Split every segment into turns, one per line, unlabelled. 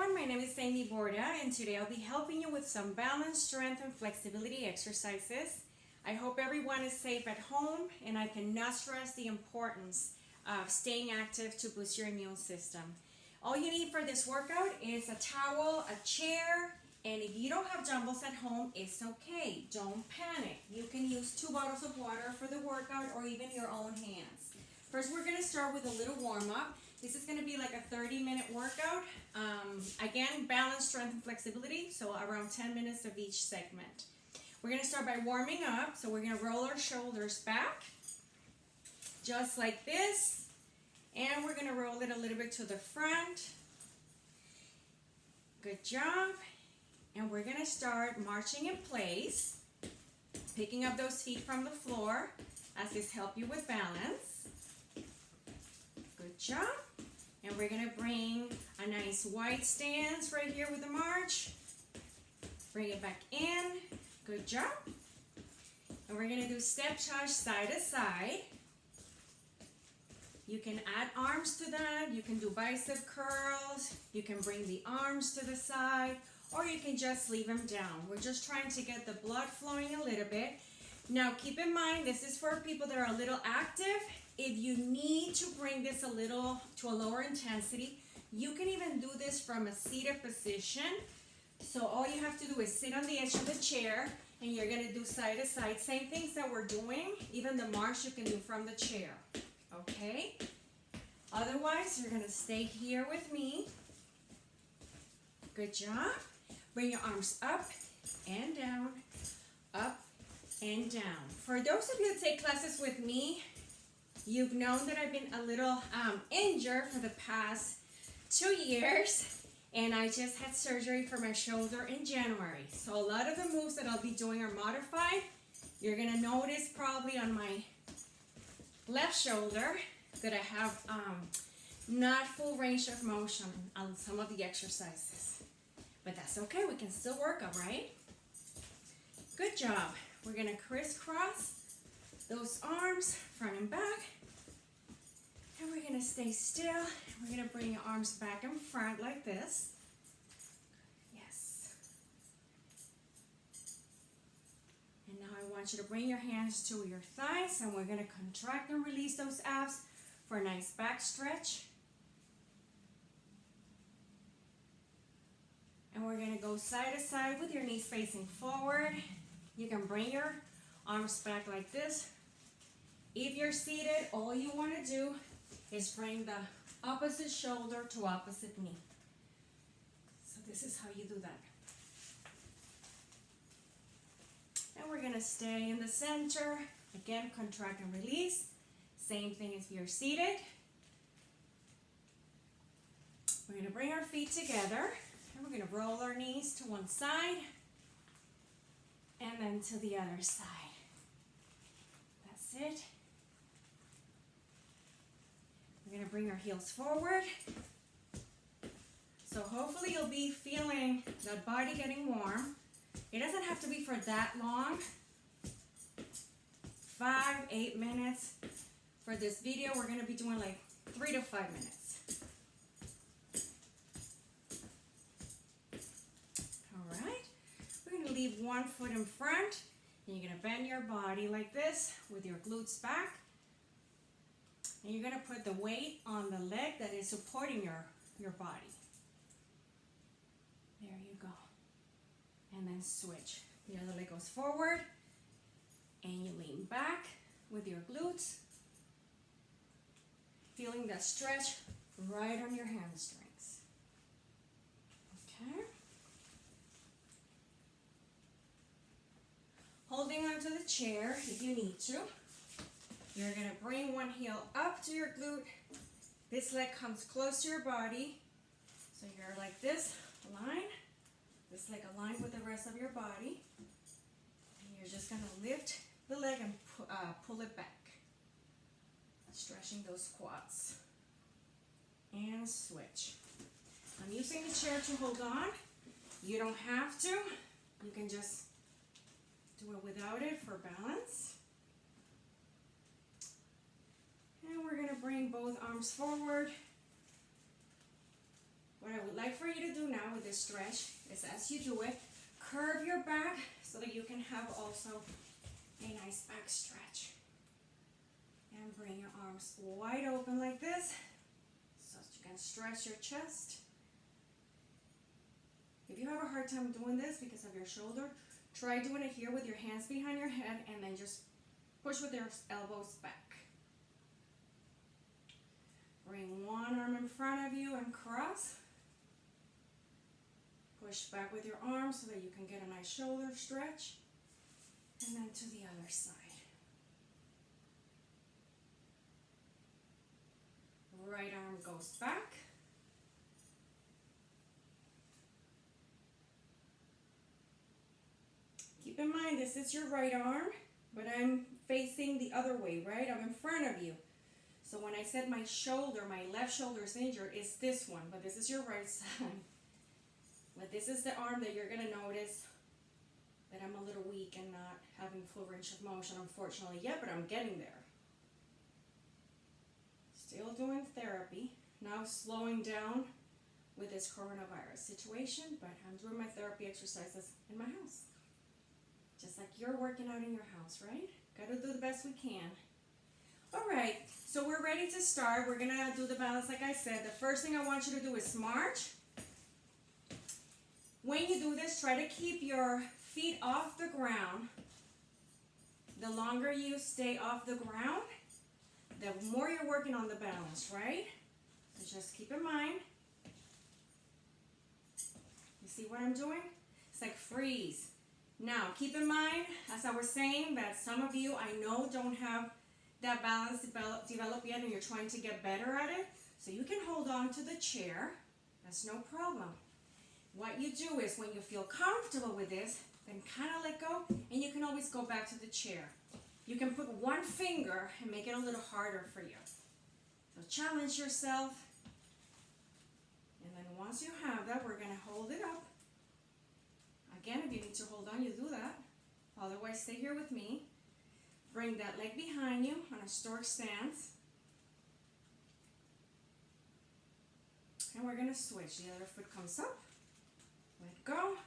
everyone, my name is Aimee Borda and today I'll be helping you with some balance, strength, and flexibility exercises. I hope everyone is safe at home and I cannot stress the importance of staying active to boost your immune system. All you need for this workout is a towel, a chair, and if you don't have dumbbells at home, it's okay. Don't panic. You can use 2 bottles of water for the workout or even your own hands. First, we're going to start with a little warm-up. This is going to be like a 30-minute workout. Again, balance, strength, and flexibility, so around 10 minutes of each segment. We're going to start by warming up. So we're going to roll our shoulders back, just like this. And we're going to roll it a little bit to the front. Good job. And we're going to start marching in place, picking up those feet from the floor as this helps you with balance. Good job. And we're going to bring a nice wide stance right here with the march. Bring it back in. Good job. And we're going to do step touch side to side. You can add arms to that. You can do bicep curls. You can bring the arms to the side, or you can just leave them down. We're just trying to get the blood flowing a little bit. Now keep in mind, this is for people that are a little active. If you need to bring this a little to a lower intensity, you can even do this from a seated position. So all you have to do is sit on the edge of the chair and you're gonna do side to side. Same things that we're doing, even the march you can do from the chair, okay? Otherwise, you're gonna stay here with me. Good job. Bring your arms up and down, up and down. For those of you that take classes with me, you've known that I've been a little injured for the past 2 years, and I just had surgery for my shoulder in January. So a lot of the moves that I'll be doing are modified. You're gonna notice probably on my left shoulder that I have not full range of motion on some of the exercises. But that's okay, we can still work out, right? Good job. We're gonna crisscross those arms, front and back. And we're gonna stay still. We're gonna bring your arms back and front like this. Yes. And now I want you to bring your hands to your thighs, and we're gonna contract and release those abs for a nice back stretch. And we're gonna go side to side with your knees facing forward. You can bring your arms back like this. If you're seated, all you want to do is bring the opposite shoulder to opposite knee. So this is how you do that. And we're going to stay in the center. Again, contract and release. Same thing if you're seated. We're going to bring our feet together. And we're going to roll our knees to one side and then to the other side. That's it. We're going to bring our heels forward. So hopefully you'll be feeling the body getting warm. It doesn't have to be for that long. 5-8 minutes. For this video, we're going to be doing like 3 to 5 minutes. All right. We're going to leave one foot in front. And you're going to bend your body like this with your glutes back. And you're going to put the weight on the leg that is supporting your body. There you go. And then switch. The other leg goes forward. And you lean back with your glutes. Feeling that stretch right on your hamstrings. Okay. Holding onto the chair if you need to. You're going to bring one heel up to your glute. This leg comes close to your body. So you're like this, aligned. This leg aligned with the rest of your body. And you're just going to lift the leg and pull it back. Stretching those quads. And switch. I'm using the chair to hold on. You don't have to. You can just do it without it for balance. And we're going to bring both arms forward. What I would like like for you to do now with this stretch is as you do it, curve your back so that you can have also a nice back stretch. And bring your arms wide open like this so that you can stretch your chest. If you have a hard time doing this because of your shoulder, try doing it here with your hands behind your head and then just push with your elbows back. Bring one arm in front of you and cross. Push back with your arms so that you can get a nice shoulder stretch. And then to the other side. Right arm goes back. Keep in mind, this is your right arm, but I'm facing the other way, right? I'm in front of you. So when I said my shoulder, my left shoulder is injured, it's this one, but this is your right side. But this is the arm that you're going to notice that I'm a little weak and not having full range of motion, unfortunately, yet, but I'm getting there. Still doing therapy. Now slowing down with this coronavirus situation, but I'm doing my therapy exercises in my house. Just like you're working out in your house, right? Gotta do the best we can. All right, so we're ready to start. We're gonna do the balance like I said. The first thing I want you to do is march. When you do this, try to keep your feet off the ground. The longer you stay off the ground, the more you're working on the balance, right? So just keep in mind. You see what I'm doing? It's like freeze. Now, keep in mind, as I was saying, that some of you I know don't have that balance developed yet and you're trying to get better at it. So you can hold on to the chair. That's no problem. What you do is when you feel comfortable with this, then kind of let go and you can always go back to the chair. You can put one finger and make it a little harder for you. So challenge yourself. And then once you have that, we're going to hold it up. Again, if you need to hold on, you do that. Otherwise, stay here with me. Bring that leg behind you on a stork stance. And we're going to switch. The other foot comes up. Let go.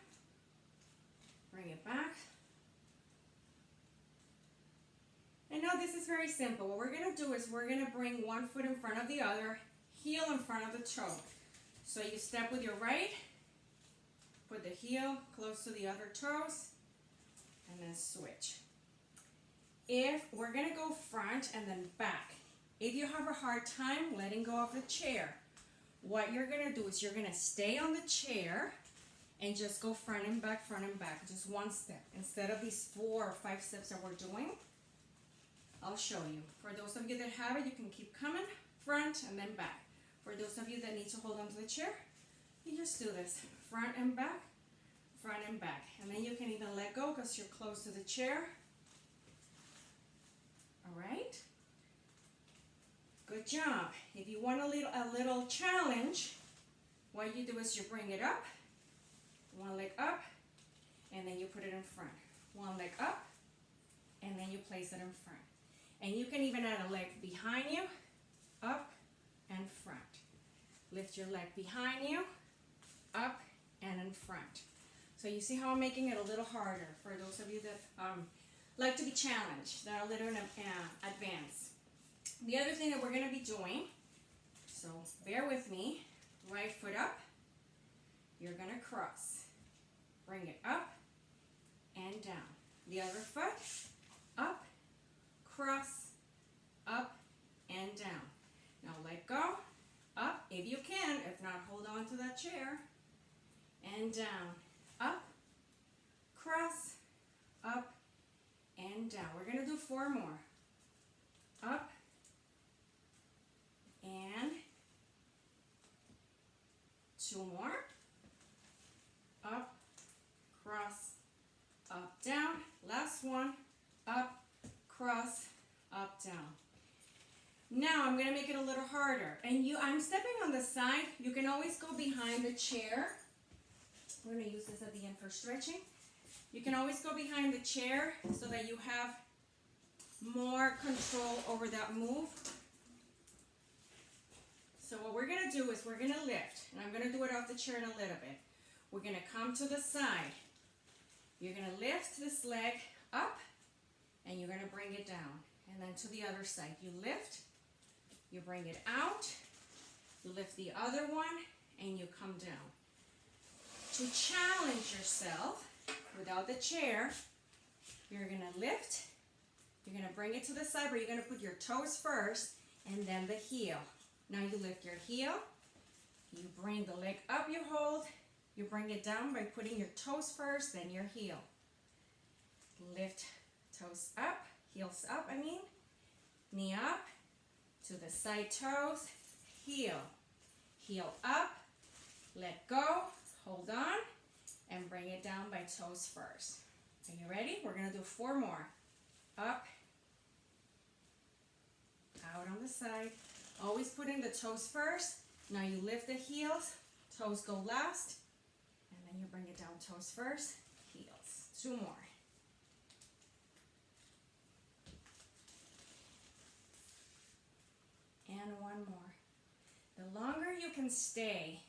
Bring it back. And now this is very simple. What we're going to do is we're going to bring one foot in front of the other, heel in front of the toe. So you step with your right, put the heel close to the other toes, and then switch. If we're going to go front and then back, if you have a hard time letting go of the chair, what you're going to do is you're going to stay on the chair and just go front and back, just one step. Instead of these 4 or 5 steps that we're doing, I'll show you. For those of you that have it, you can keep coming front and then back. For those of you that need to hold on to the chair, you just do this, front and back, and then you can even let go because you're close to the chair. All right, good job. If you want a little challenge, what you do is you bring it up, one leg up, and then you put it in front. One leg up, and then you place it in front. And you can even add a leg behind you, up and front. Lift your leg behind you, up and in front. So you see how I'm making it a little harder for those of you that like to be challenged, that are a little in advance. The other thing that we're going to be doing, so bear with me, right foot up, you're going to cross. Bring it up and down. The other foot, up, cross, up and down. Now let go, up if you can, if not hold on to that chair, and down, up, cross, up and down. We're going to do 4 more. Up and 2 more. Up, cross, up, down. Last one. Up, cross, up, down. Now I'm going to make it a little harder. And I'm stepping on the side. You can always go behind the chair. We're going to use this at the end for stretching. You can always go behind the chair so that you have more control over that move. So what we're going to do is we're going to lift. And I'm going to do it off the chair in a little bit. We're gonna come to the side. You're gonna lift this leg up and you're gonna bring it down. And then to the other side, you lift, you bring it out, you lift the other one, and you come down. To challenge yourself without the chair, you're gonna lift, you're gonna bring it to the side, but you're gonna put your toes first and then the heel. Now you lift your heel, you bring the leg up, you hold, you bring it down by putting your toes first, then your heel. Lift, toes up, heels up, knee up, to the side toes, heel, heel up, let go, hold on, and bring it down by toes first. Are you ready? We're gonna do 4 more. Up, out on the side. Always putting the toes first. Now you lift the heels, toes go last, and then you bring it down, toes first, heels. 2 more. And 1 more. The longer you can stay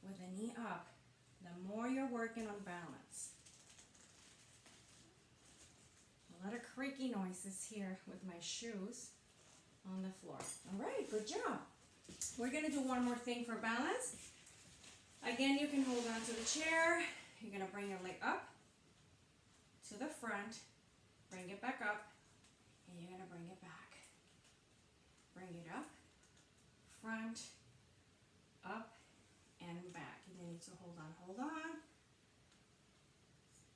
with the knee up, the more you're working on balance. A lot of creaky noises here with my shoes on the floor. All right, good job. We're gonna do 1 more thing for balance. Again, you can hold on to the chair. You're gonna bring your leg up to the front, bring it back up, and you're gonna bring it back. Bring it up, front, up, and back. You need to hold on, hold on.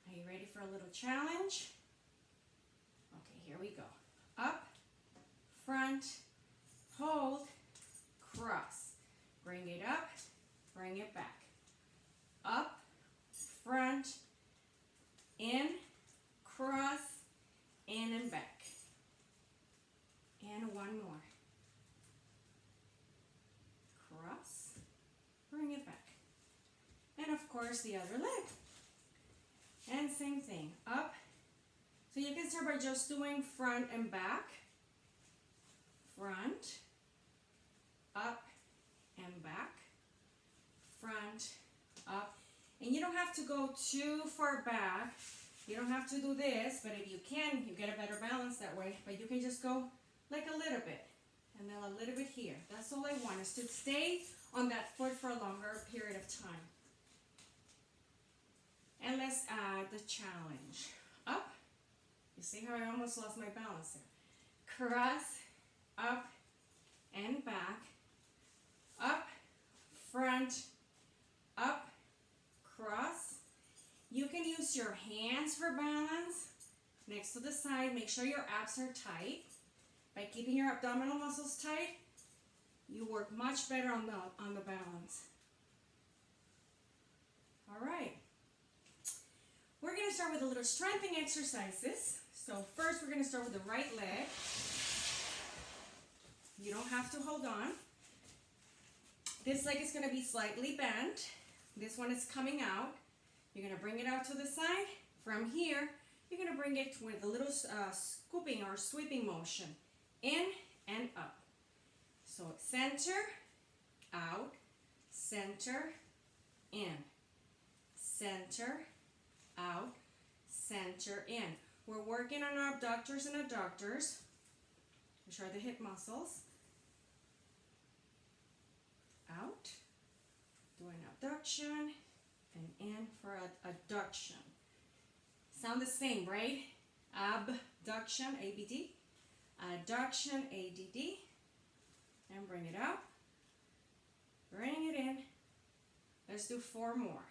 Are you ready for a little challenge? Okay, here we go. Up, front, hold, cross. Bring it up, bring it back. Up, front, in, cross, in and back. And 1 more. Cross, bring it back. And of course the other leg. And same thing, up. So you can start by just doing front and back. Front, up and back. Front, up. And you don't have to go too far back. You don't have to do this, but if you can, you get a better balance that way. But you can just go like a little bit. And then a little bit here. That's all I want, is to stay on that foot for a longer period of time. And let's add the challenge. Up. You see how I almost lost my balance there. Cross, up and back. Up, front, up, cross. You can use your hands for balance. Next to the side, make sure your abs are tight. By keeping your abdominal muscles tight, you work much better on the balance. All right. We're going to start with a little strengthening exercises. So first we're going to start with the right leg. You don't have to hold on. This leg is going to be slightly bent. This one is coming out. You're going to bring it out to the side. From here, you're going to bring it with a little scooping or sweeping motion. In and up. So center, out, center, in. Center, out, center, in. We're working on our abductors and adductors, which are the hip muscles. Out, doing abduction, and in for adduction. Sound the same, right? Abduction, ABD. Adduction, ADD, and bring it out, bring it in. Let's do 4 more,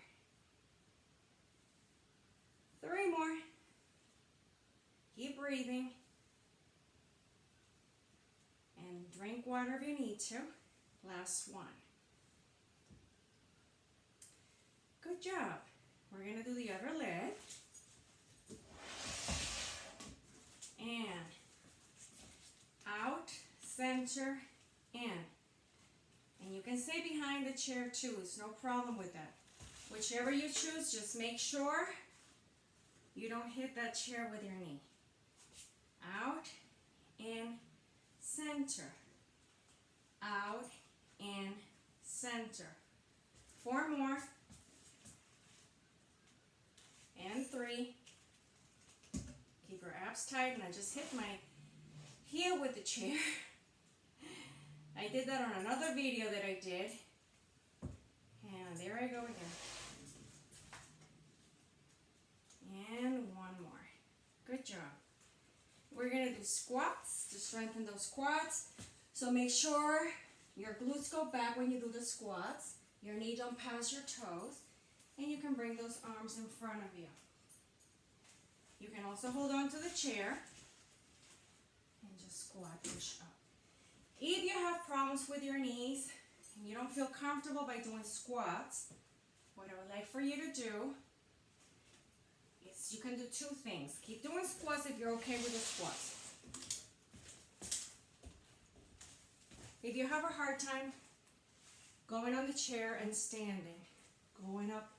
3 more. Keep breathing, and drink water if you need to. Last one. Good job. We're going to do the other leg, and out, center, in. And you can stay behind the chair too, it's no problem with that. Whichever you choose, just make sure you don't hit that chair with your knee. Out, in, center. Out, in, center. 4 more. And 3. Keep your abs tight, and I just hit my heel with the chair. I did that on another video that I did. And there I go again. And 1 more. Good job. We're going to do squats to strengthen those quads. So make sure your glutes go back when you do the squats. Your knee don't pass your toes. And you can bring those arms in front of you. You can also hold on to the chair and just squat push up. If you have problems with your knees and you don't feel comfortable by doing squats, what I would like for you to do is you can do 2 things. Keep doing squats if you're okay with the squats. If you have a hard time going on the chair and standing, going up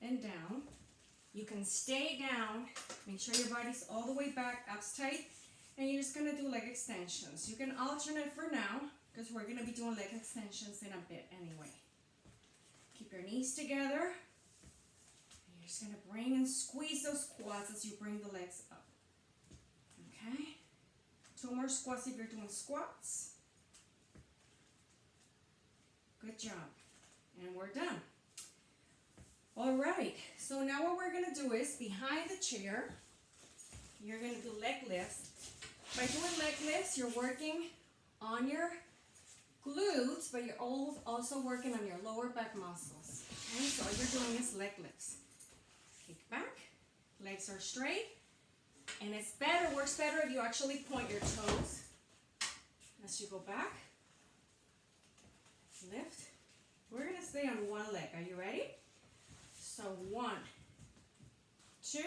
and down, you can stay down. Make sure your body's all the way back, abs tight, and you're just going to do leg extensions. You can alternate for now because we're going to be doing leg extensions in a bit anyway. Keep your knees together. And you're just going to bring and squeeze those quads as you bring the legs up. Okay? 2 more squats if you're doing squats. Good job. And we're done. All right, so now what we're going to do is behind the chair, you're going to do leg lifts. By doing leg lifts, you're working on your glutes, but you're also working on your lower back muscles. Okay, so all you're doing is leg lifts. Kick back, legs are straight, and it's better, works better if you actually point your toes as you go back. Lift. We're going to stay on one leg. Are you ready? So 1, 2,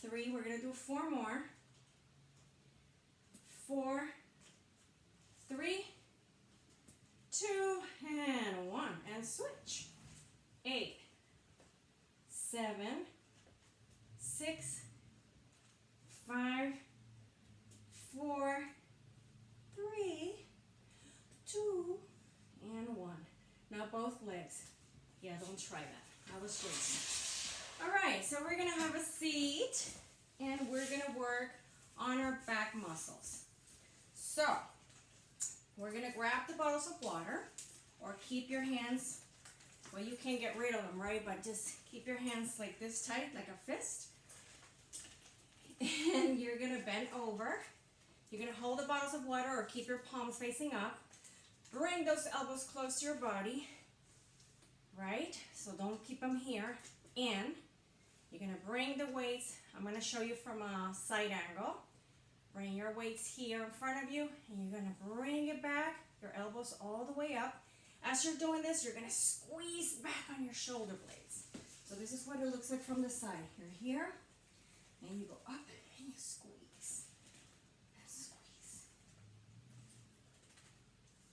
3. We're going to do 4 more. 4, 3, 2, and 1. And switch. 8, 7, 6, 5, 4, 3, 2, and 1. Now both legs. Yeah, don't try that. I was joking. All right, so we're going to have a seat, and we're going to work on our back muscles. So, we're going to grab the bottles of water, or keep your hands, well, you can get rid of them, right? But just keep your hands like this tight, like a fist. And you're going to bend over. You're going to hold the bottles of water, or keep your palms facing up. Bring those elbows close to your body. Right? So don't keep them here. And you're going to bring the weights. I'm going to show you from a side angle. Bring your weights here in front of you, and you're going to bring it back, your elbows all the way up. As you're doing this, you're going to squeeze back on your shoulder blades. So this is what it looks like from the side. You're here, and you go up, and you squeeze. And squeeze.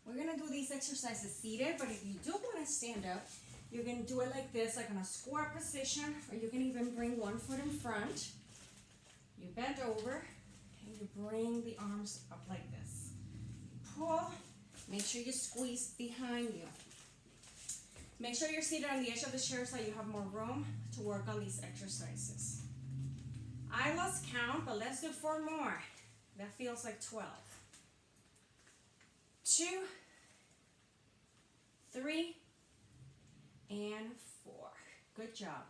We're going to do these exercises seated, but if you do want to stand up, you're going to do it like this, like in a squat position, or you can even bring one foot in front. You bend over, and you bring the arms up like this. Pull. Make sure you squeeze behind you. Make sure you're seated on the edge of the chair so you have more room to work on these exercises. I lost count, but let's do 4 more. That feels like 12. 2, 3, and 4. Good job.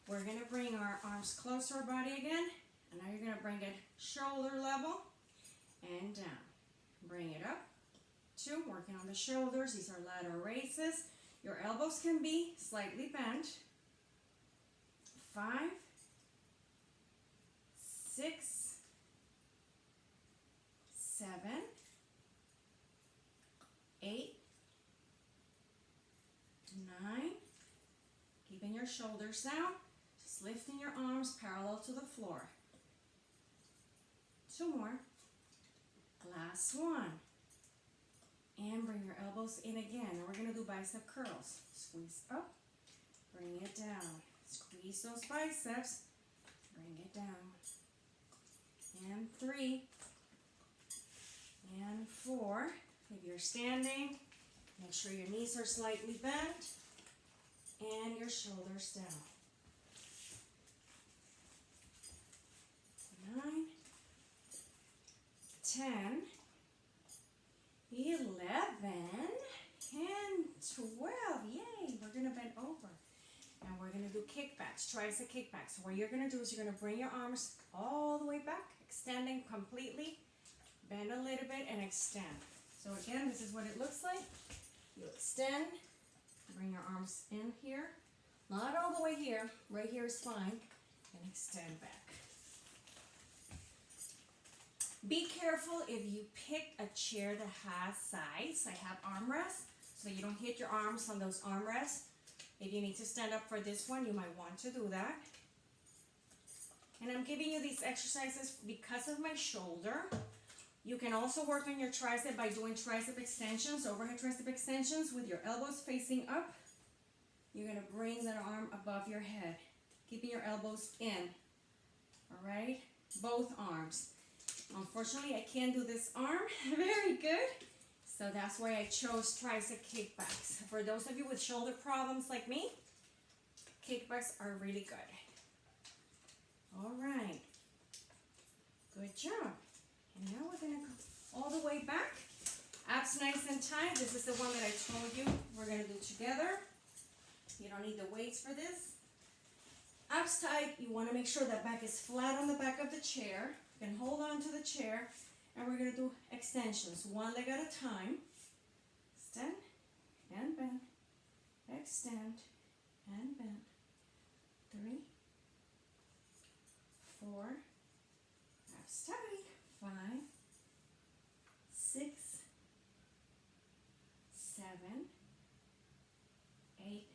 We're going to bring our arms close to our body again. And now you're going to bring it shoulder level and down. Bring it up. 2, working on the shoulders. These are lateral raises. Your elbows can be slightly bent. 5, 6, 7, 8, 9. Keeping your shoulders down. Just lifting your arms parallel to the floor. 2 more. Last one. And bring your elbows in again. And we're going to do bicep curls. Squeeze up. Bring it down. Squeeze those biceps. Bring it down. And 3. And 4. If you're standing, make sure your knees are slightly bent. and your shoulders down. 9, 10, 11, and 12. Yay! We're going to bend over. And we're going to do kickbacks, tricep kickbacks. So what you're going to do is you're going to bring your arms all the way back, extending completely. Bend a little bit and extend. So again, this is what it looks like. You extend, bring your arms in here. Not all the way here. Right here is fine. And extend back. Be careful if you pick a chair that has sides. I have armrests, so you don't hit your arms on those armrests. If you need to stand up for this one, you might want to do that. And I'm giving you these exercises because of my shoulder. You can also work on your tricep by doing tricep extensions, overhead tricep extensions with your elbows facing up. You're going to bring that arm above your head, keeping your elbows in. All right? Both arms. Unfortunately, I can't do this arm very good, so that's why I chose tricep kickbacks. For those of you with shoulder problems like me, kickbacks are really good. All right. Good job. And now we're going to go all the way back. Abs nice and tight. This is the one that I told you we're going to do together. You don't need the weights for this. Abs tight. You want to make sure that back is flat on the back of the chair. You can hold on to the chair. And we're going to do extensions. One leg at a time. Extend and bend. Extend and bend. 3, 4. Abs tight. 5, 6, 7, 8,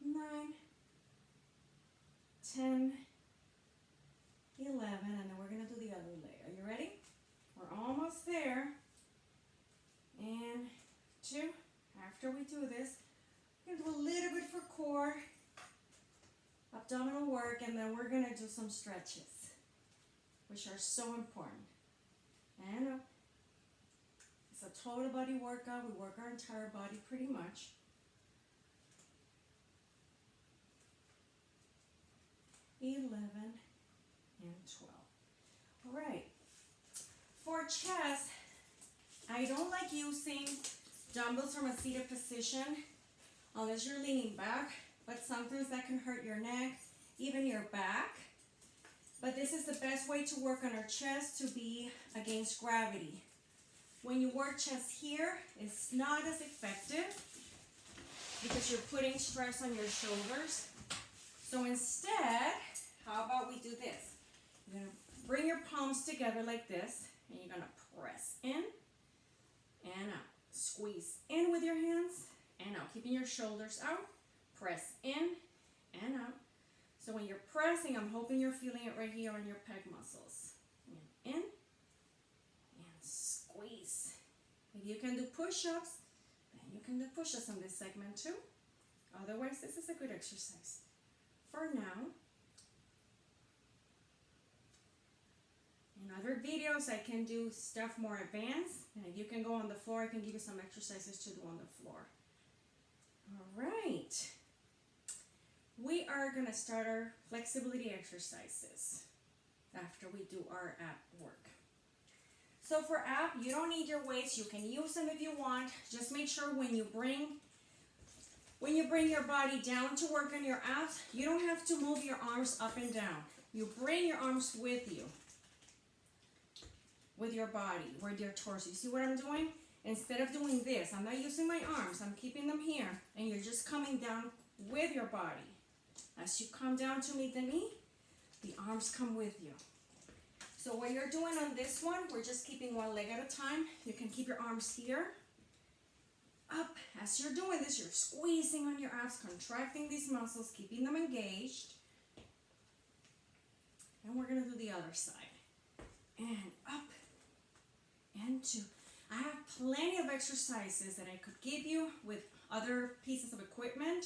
9, 10, 11, and then we're going to do the other leg. Are you ready? We're almost there. And 2. After we do this, we're going to do a little bit for core, abdominal work, and then we're going to do some stretches, which are so important. And it's a total body workout. We work our entire body pretty much. $11 and $12. All right. For chest, I don't like using dumbbells from a seated position unless you're leaning back, but sometimes that can hurt your neck, even your back. But this is the best way to work on our chest to be against gravity. When you work chest here, it's not as effective because you're putting stress on your shoulders. So instead, how about we do this? You're going to bring your palms together like this, and you're going to press in and out. Squeeze in with your hands and out, keeping your shoulders out. Press in and out. So when you're pressing, I'm hoping you're feeling it right here on your pec muscles. And in and squeeze. If you can do push-ups, then you can do push-ups on this segment too. Otherwise, this is a good exercise. For now, in other videos, I can do stuff more advanced. And if you can go on the floor, I can give you some exercises to do on the floor. All right. We are going to start our flexibility exercises after we do our ab work. So for ab, you don't need your weights. You can use them if you want. Just make sure when you bring your body down to work on your abs, you don't have to move your arms up and down. You bring your arms with you, with your body, with your torso. You see what I'm doing? Instead of doing this, I'm not using my arms. I'm keeping them here. And you're just coming down with your body. As you come down to meet the knee, the arms come with you. So what you're doing on this one, we're just keeping one leg at a time. You can keep your arms here. Up. As you're doing this, you're squeezing on your abs, contracting these muscles, keeping them engaged. And we're going to do the other side. And up. And 2. I have plenty of exercises that I could give you with other pieces of equipment.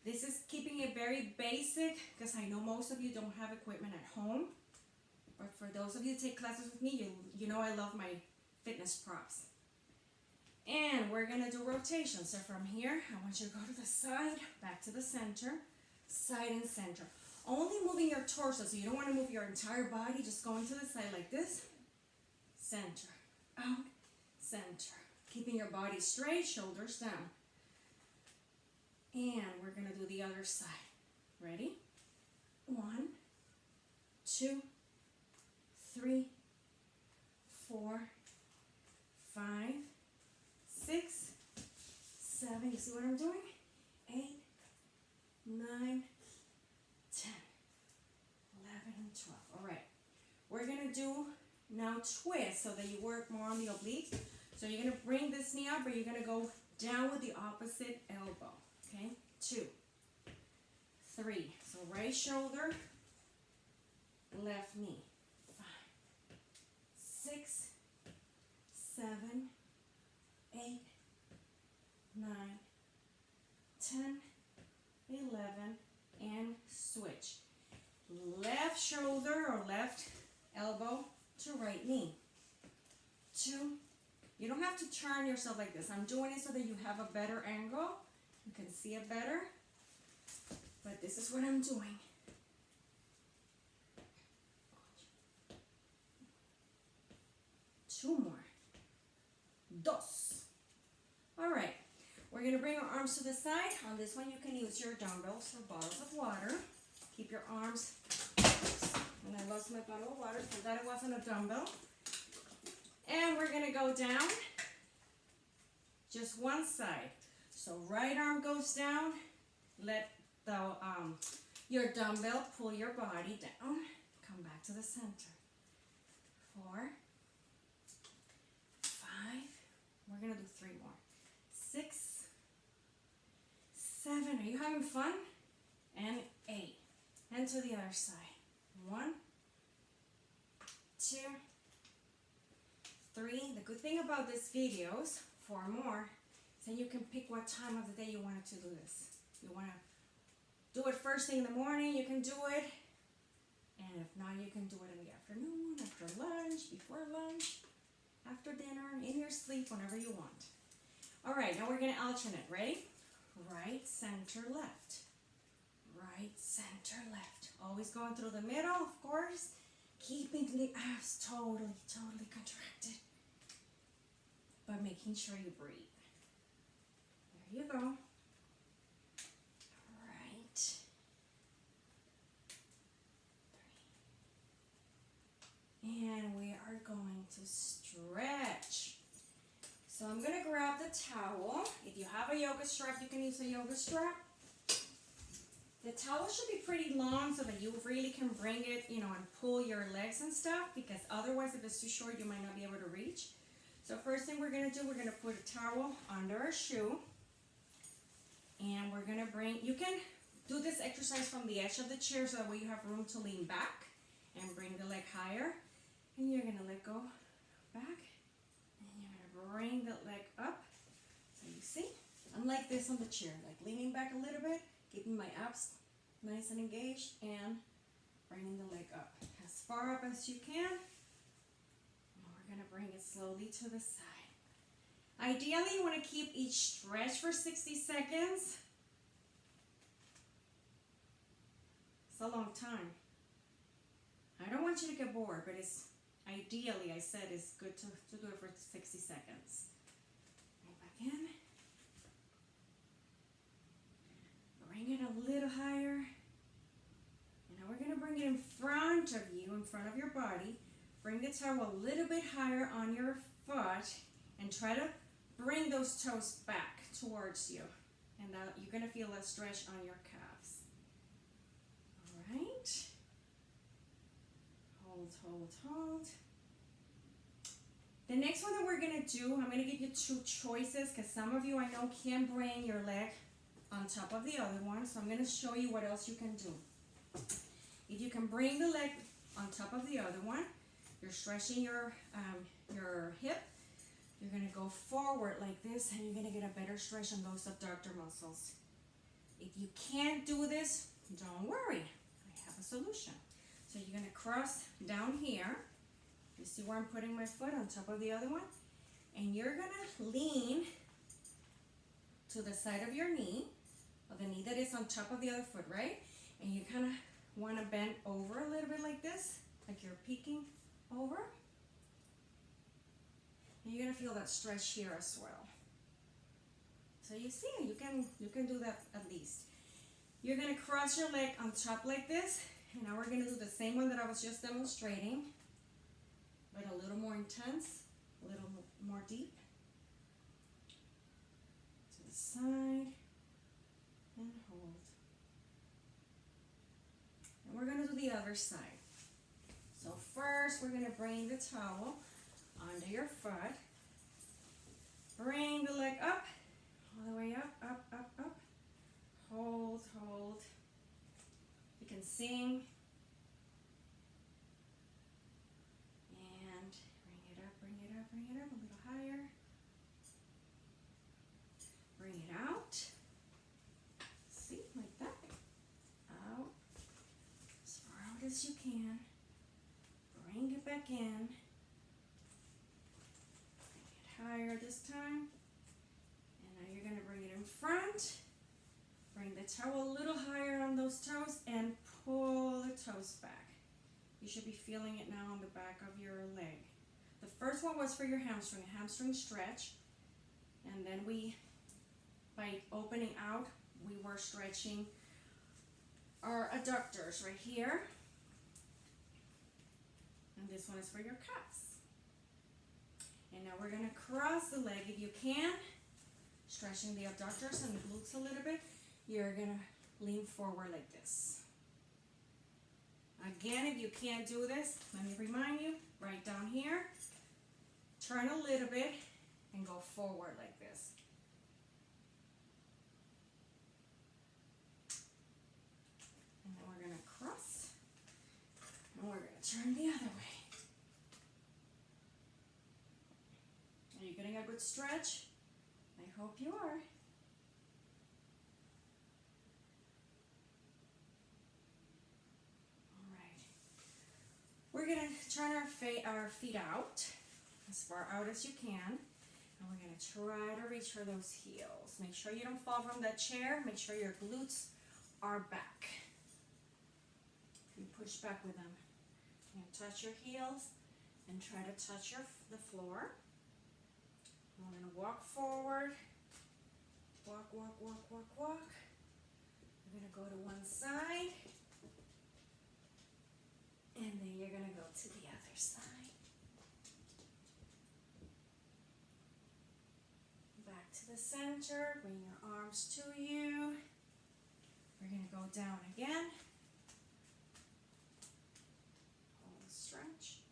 This is keeping it very basic because I know most of you don't have equipment at home. But for those of you who take classes with me, you know I love my fitness props. And we're gonna do rotation. So from here, I want you to go to the side, back to the center, side and center. Only moving your torso, so you don't want to move your entire body, just going to the side like this. Center, out, center. Keeping your body straight, shoulders down. And we're gonna do the other side. Ready? 1, 2, 3, 4, 5, 6, 7. You see what I'm doing? 8, 9, 10, 11, and 12. All right. We're gonna do now twist so that you work more on the obliques. So you're gonna bring this knee up, but you're gonna go down with the opposite elbow. Okay? 2, 3. So right shoulder, left knee. 5, 6, 7, 8, 9, 10, 11, and switch. Left shoulder or left elbow to right knee. 2. You don't have to turn yourself like this. I'm doing it so that you have a better angle. You can see it better. But this is what I'm doing. 2 more. 2. All right. We're going to bring our arms to the side. On this one, you can use your dumbbells or bottles of water. Keep your arms. And I lost my bottle of water, so that it wasn't a dumbbell. And we're going to go down just one side. So right arm goes down. Let the your dumbbell pull your body down. Come back to the center. 4, 5. We're going to do 3 more. 6, 7. Are you having fun? And 8. And to the other side. 1, 2, 3. The good thing about these videos, 4 more, is that you can pick what time of the day you wanted to do this. You want to do it first thing in the morning, you can do it. And if not, you can do it in the afternoon, after lunch, before lunch, after dinner, in your sleep, whenever you want. All right, now we're going to alternate. Ready? Right, center, left. Right, center, left. Always going through the middle, of course. Keeping the abs totally contracted. But making sure you breathe. There you go. Right. 3. And we are going to stretch. So I'm going to grab the towel. If you have a yoga strap, you can use a yoga strap. The towel should be pretty long so that you really can bring it, and pull your legs and stuff, because otherwise if it's too short, you might not be able to reach. So first thing we're going to do, we're going to put a towel under our shoe. And we're going to you can do this exercise from the edge of the chair so that way you have room to lean back and bring the leg higher. And you're going to let go back. And you're going to bring the leg up. So you see, I'm like this on the chair, like leaning back a little bit, keeping my abs nice and engaged, and bringing the leg up as far up as you can. And we're going to bring it slowly to the side. Ideally, you want to keep each stretch for 60 seconds. It's a long time. I don't want you to get bored, but it's ideally, I said, it's good to do it for 60 seconds. Right back in. Bring it a little higher. And now we're going to bring it in front of you, in front of your body. Bring the towel a little bit higher on your foot and try to bring those toes back towards you. And now you're going to feel a stretch on your calves. All right. Hold. The next one that we're going to do, I'm going to give you 2 choices because some of you I know can't bring your leg on top of the other one. So I'm going to show you what else you can do. If you can bring the leg on top of the other one, you're stretching your hip. You're going to go forward like this, and you're going to get a better stretch on those abductor muscles. If you can't do this, don't worry. I have a solution. So you're going to cross down here. You see where I'm putting my foot on top of the other one? And you're gonna lean to the side of your knee, or the knee that is on top of the other foot, right? And you kind of want to bend over a little bit like this, like you're peeking over. And you're gonna feel that stretch here as well. So you see, you can do that at least. You're gonna cross your leg on top like this, and now we're gonna do the same one that I was just demonstrating, but a little more intense, a little more deep. To the side, and hold. And we're gonna do the other side. So first, we're gonna bring the towel under your foot. Bring the leg up, all the way up, up, up, up. Hold, hold. You can sing. And bring it up, bring it up, bring it up a little higher. Bring it out. See, like that. Out. As far out as you can. Bring it back in. Bring it higher this time. And now you're going to bring it in front. Bring the towel a little higher on those toes and pull the toes back. You should be feeling it now on the back of your leg. The first one was for your hamstring stretch. And then by opening out, we were stretching our adductors right here. And this one is for your calves. And now we're going to cross the leg if you can, stretching the adductors and the glutes a little bit. You're going to lean forward like this. Again, if you can't do this, let me remind you, right down here, turn a little bit and go forward like this. And then we're going to cross, and we're going to turn the other way. Are you getting a good stretch? I hope you are. We're going to turn our feet out, as far out as you can, and we're going to try to reach for those heels. Make sure you don't fall from that chair. Make sure your glutes are back. You push back with them. You're going to touch your heels and try to touch the floor. And we're going to walk forward. Walk, walk, walk, walk, walk. We're going to go to one side. And then you're going to go to the other side. Back to the center. Bring your arms to you. We're going to go down again. Hold the stretch.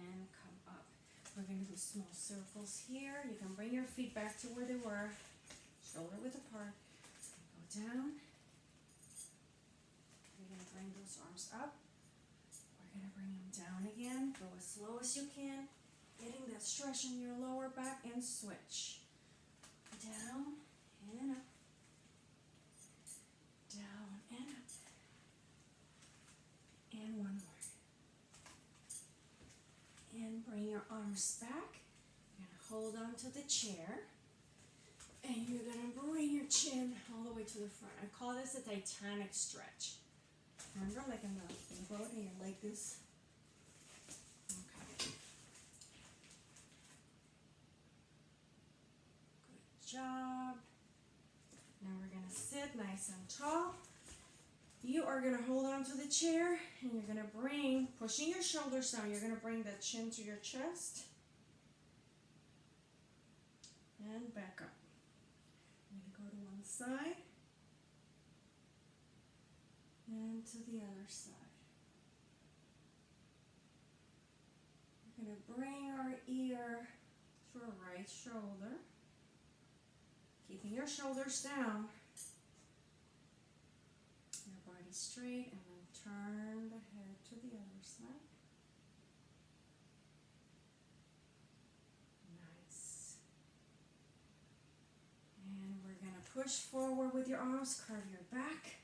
And come up. We're going to do small circles here. You can bring your feet back to where they were. Shoulder width apart. Go down. You're going to bring those arms up. We're going to bring them down again. Go as slow as you can. Getting that stretch in your lower back and switch. Down and up. Down and up. And one more. And bring your arms back. You're going to hold on to the chair. And you're going to bring your chin all the way to the front. I call this a Titanic stretch. Remember, like in the boat, and you're like this. Okay. Good job. Now we're going to sit nice and tall. You are going to hold on to the chair, and you're going to pushing your shoulders down, you're going to bring the chin to your chest. And back up. I'm going to go to one side. And to the other side. We're going to bring our ear to our right shoulder. Keeping your shoulders down. Your body straight, and then turn the head to the other side. Nice. And we're going to push forward with your arms, curve your back.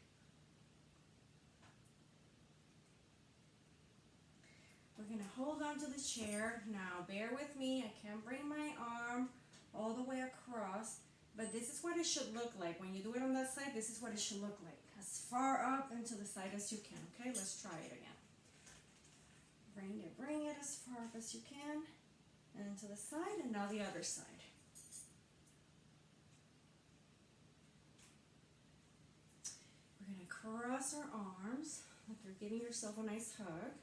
We're we're gonna hold on to the chair. Now bear with me, I can't bring my arm all the way across, but this is what it should look like. When you do it on that side, this is what it should look like. As far up and to the side as you can, okay? Let's try it again. Bring it as far up as you can, and to the side, and now the other side. We're gonna cross our arms like you're giving yourself a nice hug.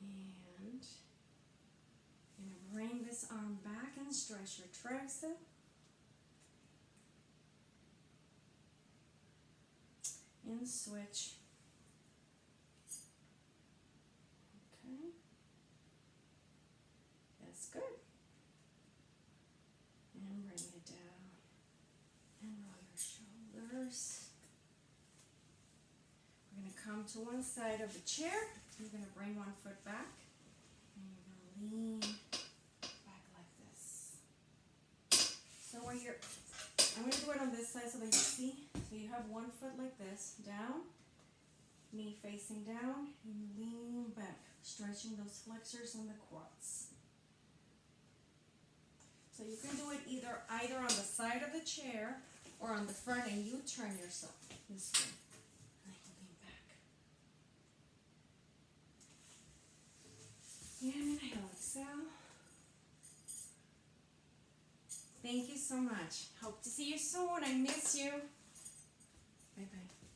And you're gonna bring this arm back and stretch your tricep. And switch. Okay. That's good. And bring it down. And roll your shoulders. We're going to come to one side of the chair. You're going to bring one foot back. And you're going to lean back like this. So when you're, I'm going to do it on this side so that you see. So you have one foot like this, down, knee facing down, and lean back, stretching those flexors and the quads. So you can do it either on the side of the chair or on the front, and you turn yourself this way. And you lean back. Inhale, exhale. Thank you so much. Hope to see you soon. I miss you. Bye-bye.